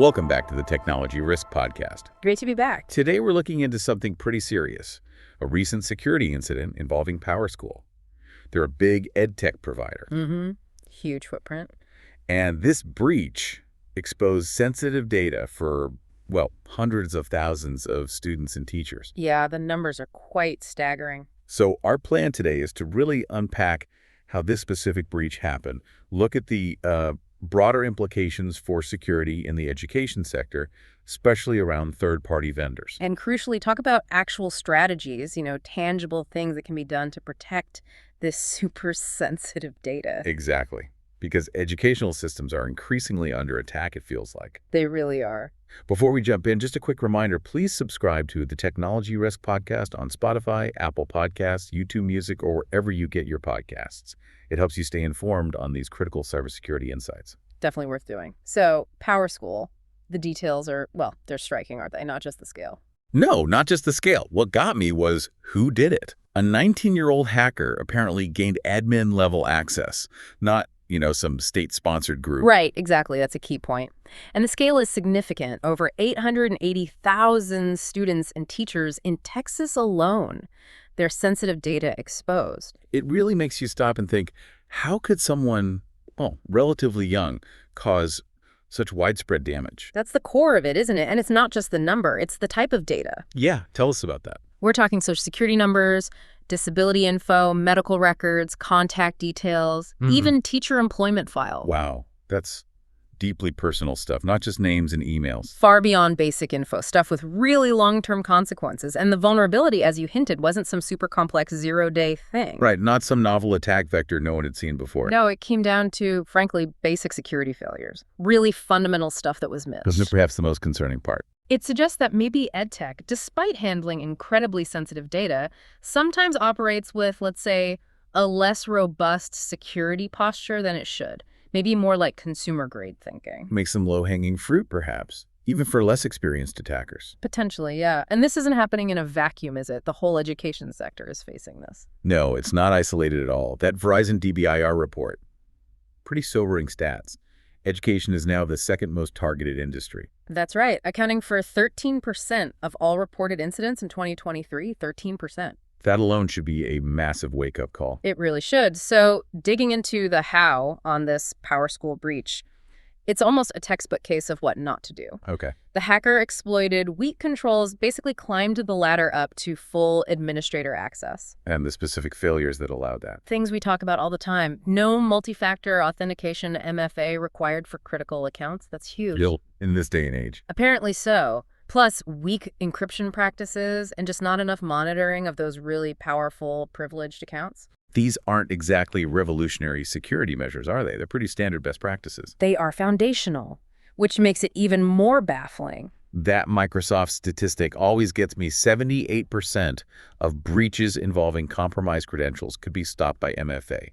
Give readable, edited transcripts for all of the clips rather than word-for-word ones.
Welcome back to the Technology Risk Podcast. Great to be back. Today we're looking into something pretty serious, a recent security incident involving PowerSchool. They're a big EdTech provider. Huge footprint. And this breach exposed sensitive data for, well, hundreds of thousands of students and teachers. Yeah, the numbers are quite staggering. So our plan today is to really unpack how this specific breach happened, look at the broader implications for security in the education sector, especially around third-party vendors. And crucially, talk about actual strategies, tangible things that can be done to protect this super sensitive data. Exactly. Because educational systems are increasingly under attack, it feels like. They really are. Before we jump in, just a quick reminder, please subscribe to the Technology Risk Podcast on Spotify, Apple Podcasts, YouTube Music, or wherever you get your podcasts. It helps you stay informed on these critical cybersecurity insights. Definitely worth doing. So, PowerSchool, the details are, well, they're striking, aren't they? Not just the scale. No, not just the scale. What got me was who did it. A 19-year-old hacker apparently gained admin-level access, not some state-sponsored group. Right, exactly. That's a key point. And the scale is significant. Over 880,000 students and teachers in Texas alone, their sensitive data exposed. It really makes you stop and think, how could someone, well, relatively young, cause such widespread damage? That's the core of it, isn't it? And it's not just the number, it's the type of data. Yeah, tell us about that. We're talking Social Security numbers, disability info, medical records, contact details, even teacher employment file. Wow, that's deeply personal stuff, not just names and emails. Far beyond basic info, stuff with really long-term consequences. And the vulnerability, as you hinted, wasn't some super complex zero-day thing. Right, not some novel attack vector no one had seen before. No, it came down to, frankly, basic security failures. Really fundamental stuff that was missed. Isn't it perhaps the most concerning part? It suggests that maybe EdTech, despite handling incredibly sensitive data, sometimes operates with, let's say, a less robust security posture than it should. Maybe more like consumer-grade thinking. Makes some low-hanging fruit, perhaps, even for less experienced attackers. Potentially, yeah. And this isn't happening in a vacuum, is it? The whole education sector is facing this. No, it's not isolated at all. That Verizon DBIR report, pretty sobering stats. Education is now the second most targeted industry. That's right, accounting for 13% of all reported incidents in 2023, 13%. That alone should be a massive wake-up call. It really should. So digging into the how on this PowerSchool breach, it's almost a textbook case of what not to do. Okay. The hacker exploited weak controls, basically climbed the ladder up to full administrator access. And the specific failures that allowed that. Things we talk about all the time. No multi-factor authentication MFA required for critical accounts. That's huge. In this day and age. Apparently so. Plus, weak encryption practices and just not enough monitoring of those really powerful, privileged accounts. These aren't exactly revolutionary security measures, are they? They're pretty standard best practices. They are foundational, which makes it even more baffling. That Microsoft statistic always gets me. 78% of breaches involving compromised credentials could be stopped by MFA.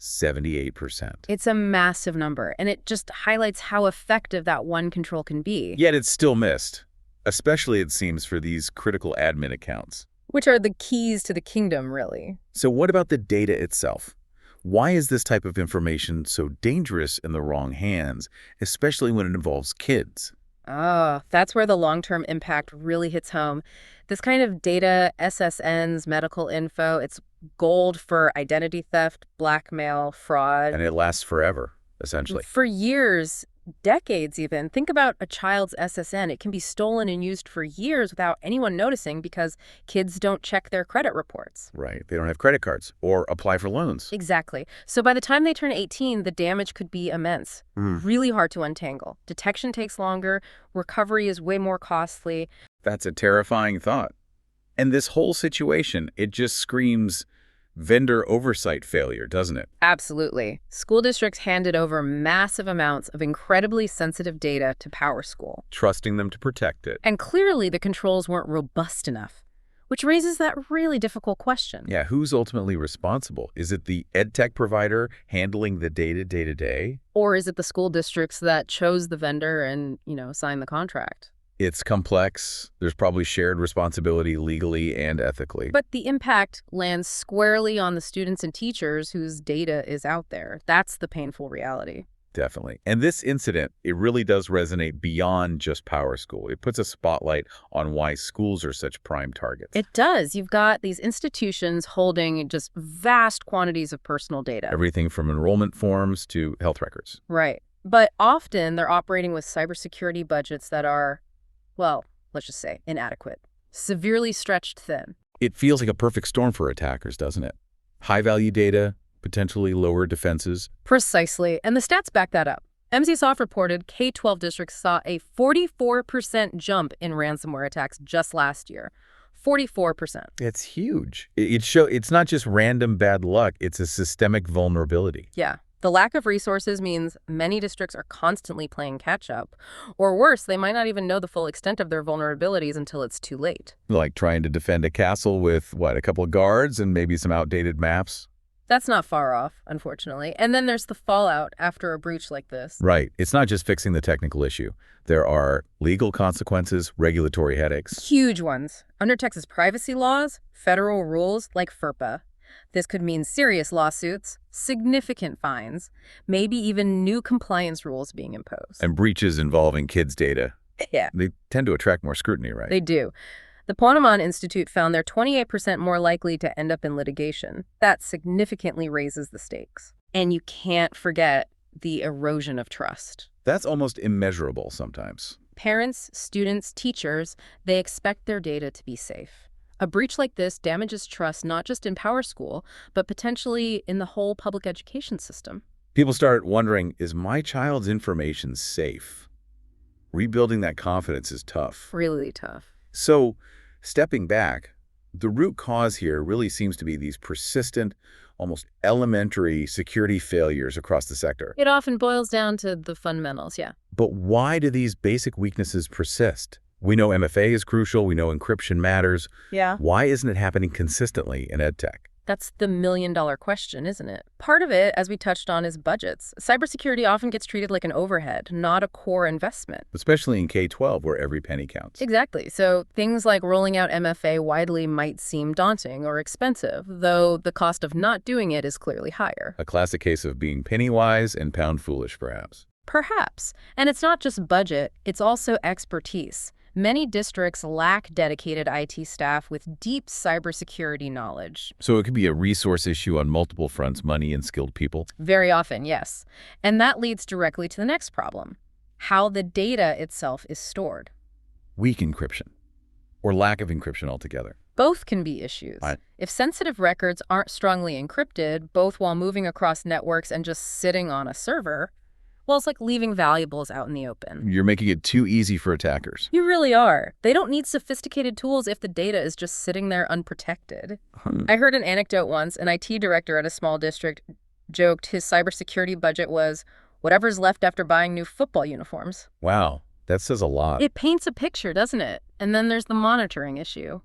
78%. It's a massive number, and it just highlights how effective that one control can be. Yet it's still missed, especially, it seems, for these critical admin accounts. Which are the keys to the kingdom, really. So what about the data itself? Why is this type of information so dangerous in the wrong hands, especially when it involves kids? That's where the long-term impact really hits home. This kind of data, SSNs, medical info, it's gold for identity theft, blackmail, fraud. And it lasts forever, essentially. For years, decades even. Think about a child's SSN. It can be stolen and used for years without anyone noticing because kids don't check their credit reports. Right. They don't have credit cards or apply for loans. Exactly. So by the time they turn 18, the damage could be immense. Really hard to untangle. Detection takes longer. Recovery is way more costly. That's a terrifying thought. And this whole situation, it just screams vendor oversight failure, doesn't it? Absolutely. School districts handed over massive amounts of incredibly sensitive data to PowerSchool, trusting them to protect it. And clearly the controls weren't robust enough, which raises that really difficult question. Yeah, who's ultimately responsible? Is it the EdTech provider handling the data day-to-day? Or is it the school districts that chose the vendor and, signed the contract? It's complex. There's probably shared responsibility legally and ethically. But the impact lands squarely on the students and teachers whose data is out there. That's the painful reality. Definitely. And this incident, it really does resonate beyond just PowerSchool. It puts a spotlight on why schools are such prime targets. It does. You've got these institutions holding just vast quantities of personal data. Everything from enrollment forms to health records. Right. But often they're operating with cybersecurity budgets that are, well, let's just say inadequate, severely stretched thin. It feels like a perfect storm for attackers, doesn't it? High-value data, potentially lower defenses. Precisely. And the stats back that up. MCSoft reported K-12 districts saw a 44% jump in ransomware attacks just last year. 44%. It's huge. It's not just random bad luck, it's a systemic vulnerability. Yeah. The lack of resources means many districts are constantly playing catch-up. Or worse, they might not even know the full extent of their vulnerabilities until it's too late. Like trying to defend a castle with, a couple of guards and maybe some outdated maps? That's not far off, unfortunately. And then there's the fallout after a breach like this. Right. It's not just fixing the technical issue. There are legal consequences, regulatory headaches. Huge ones. Under Texas privacy laws, federal rules like FERPA. This could mean serious lawsuits, significant fines, maybe even new compliance rules being imposed. And breaches involving kids' data. Yeah. They tend to attract more scrutiny, right? They do. The Ponemon Institute found they're 28% more likely to end up in litigation. That significantly raises the stakes. And you can't forget the erosion of trust. That's almost immeasurable sometimes. Parents, students, teachers, they expect their data to be safe. A breach like this damages trust not just in PowerSchool, but potentially in the whole public education system. People start wondering, is my child's information safe? Rebuilding that confidence is tough. Really tough. So, stepping back, the root cause here really seems to be these persistent, almost elementary security failures across the sector. It often boils down to the fundamentals, yeah. But why do these basic weaknesses persist? We know MFA is crucial. We know encryption matters. Yeah. Why isn't it happening consistently in EdTech? That's the million-dollar question, isn't it? Part of it, as we touched on, is budgets. Cybersecurity often gets treated like an overhead, not a core investment. Especially in K-12, where every penny counts. Exactly. So things like rolling out MFA widely might seem daunting or expensive, though the cost of not doing it is clearly higher. A classic case of being penny-wise and pound-foolish, perhaps. Perhaps. And it's not just budget, it's also expertise. Many districts lack dedicated IT staff with deep cybersecurity knowledge. So it could be a resource issue on multiple fronts, money and skilled people? Very often, yes. And that leads directly to the next problem, how the data itself is stored. Weak encryption, or lack of encryption altogether. Both can be issues. Right. If sensitive records aren't strongly encrypted, both while moving across networks and just sitting on a server, well, it's like leaving valuables out in the open. You're making it too easy for attackers. You really are. They don't need sophisticated tools if the data is just sitting there unprotected. I heard an anecdote once. An IT director at a small district joked his cybersecurity budget was whatever's left after buying new football uniforms. Wow, that says a lot. It paints a picture, doesn't it? And then there's the monitoring issue.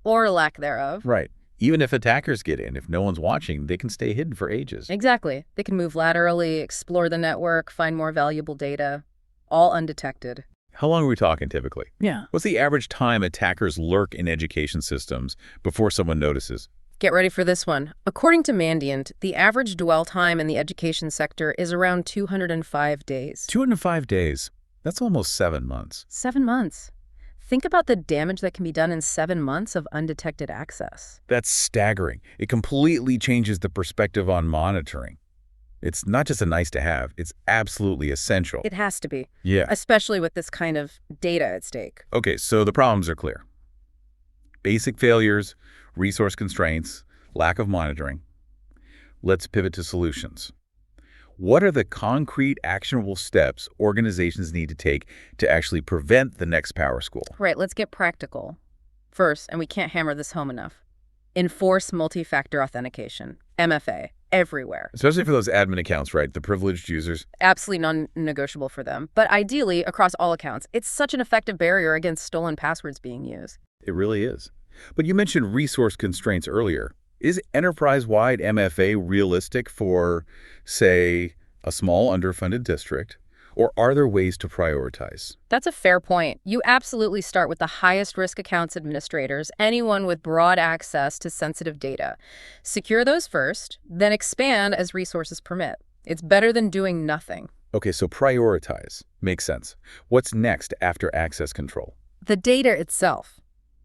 Or lack thereof. Right. Even if attackers get in, if no one's watching, they can stay hidden for ages. Exactly. They can move laterally, explore the network, find more valuable data, all undetected. How long are we talking typically? Yeah. What's the average time attackers lurk in education systems before someone notices? Get ready for this one. According to Mandiant, the average dwell time in the education sector is around 205 days. 205 days. That's almost 7 months. 7 months. Think about the damage that can be done in 7 months of undetected access. That's staggering. It completely changes the perspective on monitoring. It's not just a nice to have, it's absolutely essential. It has to be. Yeah. Especially with this kind of data at stake. Okay, so the problems are clear. Basic failures, resource constraints, lack of monitoring. Let's pivot to solutions. What are the concrete, actionable steps organizations need to take to actually prevent the next PowerSchool? Right, let's get practical. First, and we can't hammer this home enough, enforce multi-factor authentication, MFA, everywhere. Especially for those admin accounts, right? The privileged users. Absolutely non-negotiable for them. But ideally, across all accounts, it's such an effective barrier against stolen passwords being used. It really is. But you mentioned resource constraints earlier. Is enterprise-wide MFA realistic for, say, a small underfunded district? Or are there ways to prioritize? That's a fair point. You absolutely start with the highest risk accounts administrators, anyone with broad access to sensitive data. Secure those first, then expand as resources permit. It's better than doing nothing. Okay, so prioritize. Makes sense. What's next after access control? The data itself.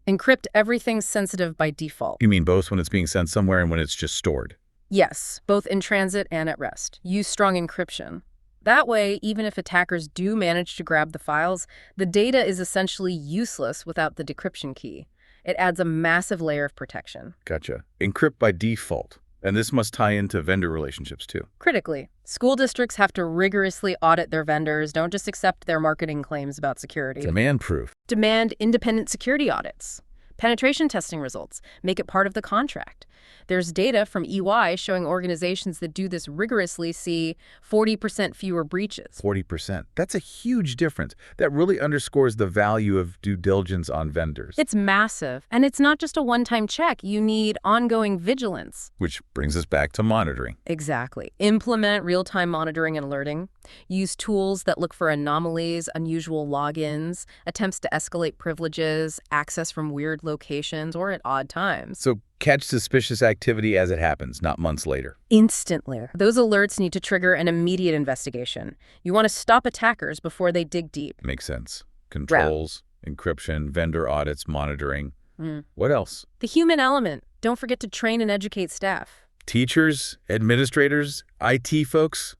Encrypt everything sensitive by default. You mean both when it's being sent somewhere and when it's just stored? Yes, both in transit and at rest. Use strong encryption. That way, even if attackers do manage to grab the files, the data is essentially useless without the decryption key. It adds a massive layer of protection. Gotcha. Encrypt by default. And this must tie into vendor relationships too. Critically, school districts have to rigorously audit their vendors, don't just accept their marketing claims about security. Demand proof. Demand independent security audits. Penetration testing results. Make it part of the contract. There's data from EY showing organizations that do this rigorously see 40% fewer breaches. 40%. That's a huge difference. That really underscores the value of due diligence on vendors. It's massive, and it's not just a one-time check. You need ongoing vigilance. Which brings us back to monitoring. Exactly. Implement real-time monitoring and alerting. Use tools that look for anomalies, unusual logins, attempts to escalate privileges, access from weird locations, or at odd times. So catch suspicious activity as it happens, not months later. Instantly. Those alerts need to trigger an immediate investigation. You want to stop attackers before they dig deep. Makes sense. Controls, encryption, vendor audits, monitoring. What else? The human element. Don't forget to train and educate staff. Teachers, administrators, IT folks.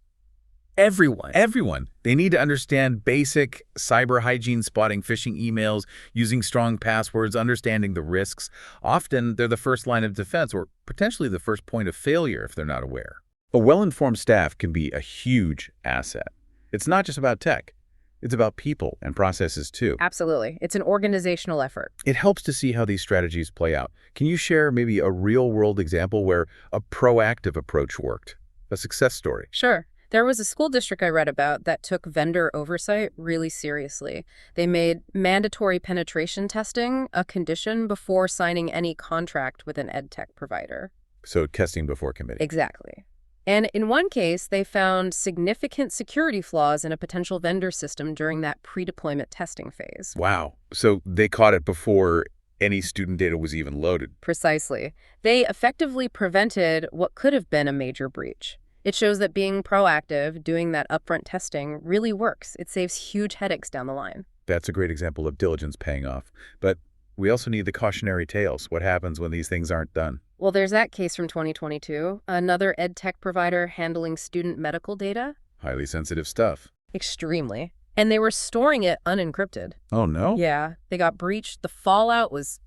Everyone. They need to understand basic cyber hygiene, spotting phishing emails, using strong passwords, understanding the risks. Often, they're the first line of defense or potentially the first point of failure if they're not aware. A well-informed staff can be a huge asset. It's not just about tech. It's about people and processes too. Absolutely. It's an organizational effort. It helps to see how these strategies play out. Can you share maybe a real-world example where a proactive approach worked? A success story? Sure. There was a school district I read about that took vendor oversight really seriously. They made mandatory penetration testing a condition before signing any contract with an EdTech provider. So testing before committing. Exactly. And in one case, they found significant security flaws in a potential vendor system during that pre-deployment testing phase. Wow. So they caught it before any student data was even loaded. Precisely. They effectively prevented what could have been a major breach. It shows that being proactive, doing that upfront testing, really works. It saves huge headaches down the line. That's a great example of diligence paying off. But we also need the cautionary tales. What happens when these things aren't done? Well, there's that case from 2022. Another EdTech provider handling student medical data. Highly sensitive stuff. Extremely. And they were storing it unencrypted. Oh, no? Yeah, they got breached. The fallout was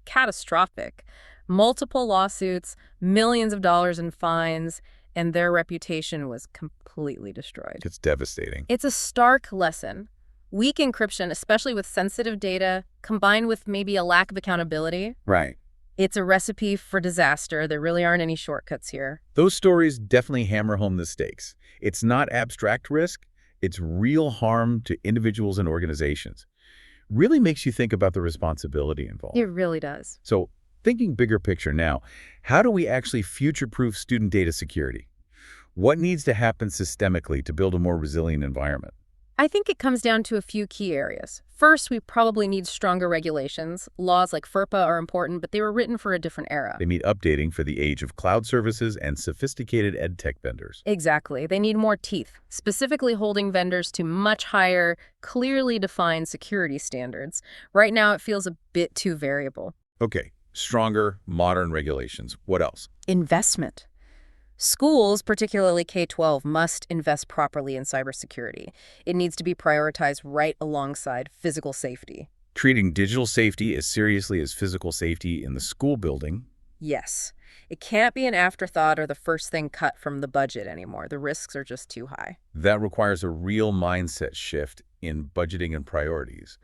catastrophic. Multiple lawsuits, millions of dollars in fines, and their reputation was completely destroyed. It's devastating. It's a stark lesson. Weak encryption, especially with sensitive data, combined with maybe a lack of accountability. Right. It's a recipe for disaster. There really aren't any shortcuts here. Those stories definitely hammer home the stakes. It's not abstract risk. It's real harm to individuals and organizations. Really makes you think about the responsibility involved. It really does. So, thinking bigger picture now, how do we actually future-proof student data security? What needs to happen systemically to build a more resilient environment? I think it comes down to a few key areas. First, we probably need stronger regulations. Laws like FERPA are important, but they were written for a different era. They need updating for the age of cloud services and sophisticated EdTech vendors. Exactly. They need more teeth, specifically holding vendors to much higher, clearly defined security standards. Right now, it feels a bit too variable. Okay, stronger, modern regulations. What else? Investment. Schools, particularly K-12, must invest properly in cybersecurity. It needs to be prioritized right alongside physical safety. Treating digital safety as seriously as physical safety in the school building. Yes. It can't be an afterthought or the first thing cut from the budget anymore. The risks are just too high. That requires a real mindset shift in budgeting and priorities.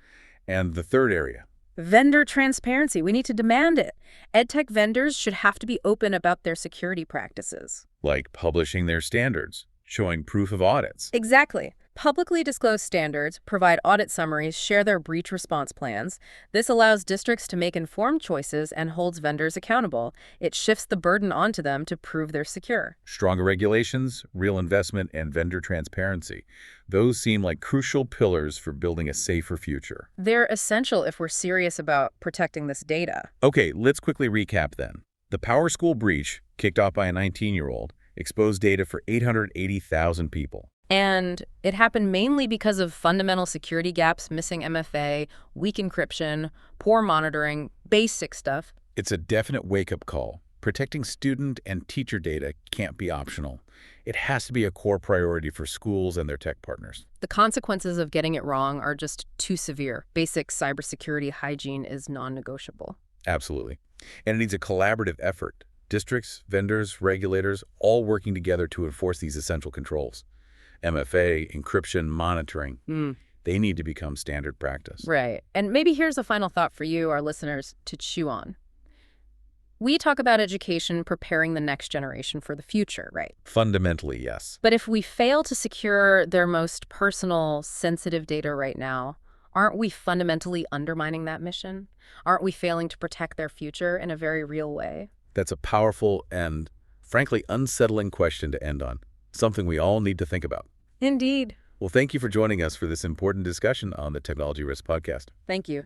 And the third area. Vendor transparency. We need to demand it. EdTech vendors should have to be open about their security practices. Like publishing their standards, showing proof of audits. Exactly. Publicly disclose standards, provide audit summaries, share their breach response plans. This allows districts to make informed choices and holds vendors accountable. It shifts the burden onto them to prove they're secure. Stronger regulations, real investment, and vendor transparency. Those seem like crucial pillars for building a safer future. They're essential if we're serious about protecting this data. Okay, let's quickly recap then. The PowerSchool breach, kicked off by a 19-year-old, exposed data for 880,000 people. And it happened mainly because of fundamental security gaps, missing MFA, weak encryption, poor monitoring, basic stuff. It's a definite wake-up call. Protecting student and teacher data can't be optional. It has to be a core priority for schools and their tech partners. The consequences of getting it wrong are just too severe. Basic cybersecurity hygiene is non-negotiable. Absolutely. And it needs a collaborative effort. Districts, vendors, regulators, all working together to enforce these essential controls. MFA, encryption, monitoring, they need to become standard practice. Right. And maybe here's a final thought for you, our listeners, to chew on. We talk about education preparing the next generation for the future, right? Fundamentally, yes. But if we fail to secure their most personal, sensitive data right now, aren't we fundamentally undermining that mission? Aren't we failing to protect their future in a very real way? That's a powerful and, frankly, unsettling question to end on. Something we all need to think about. Indeed. Well, thank you for joining us for this important discussion on the Technology Risk Podcast. Thank you.